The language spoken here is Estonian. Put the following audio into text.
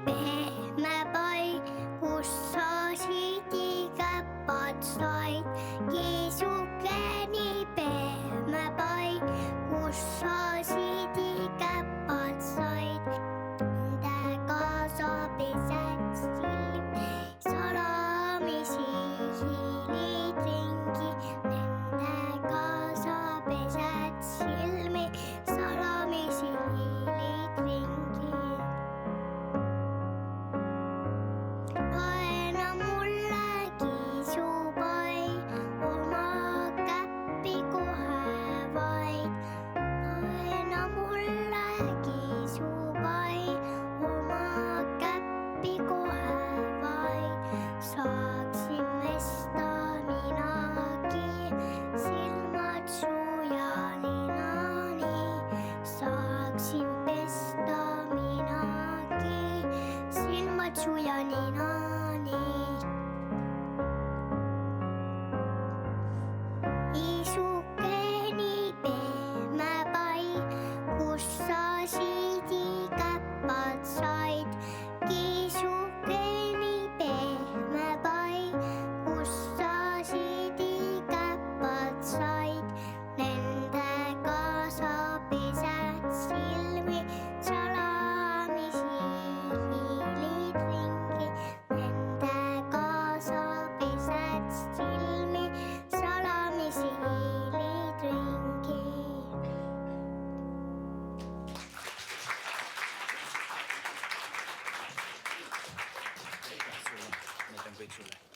pehme pai, kus sa sidikäpad said. Kiisuke nii pehme pai, kus sa sidikäpad said. Nendega sa pesed silmi, salamisi hiilid ringi. Nendega sa pesed silmi, salamisi hiilid ringi. Laena mulle kiisupai, oma käppi kohe vaid. Laena mulle kiisupai, oma käppi kohe vaid. Saaksin pesta minagi silmad sujaninani. Saaksin pesta minagi silmad sujaninani. Kiisuke nii pehme pai, kus sa sidikäpad said. Kiisuke nii pehme pai, kus sa sidikäpad said. Nendega sa pesed silmi, salamisi hiilid ringi. Nendega sa pesed silmi, salamisi hiilid ringi. Need on kõik sulle.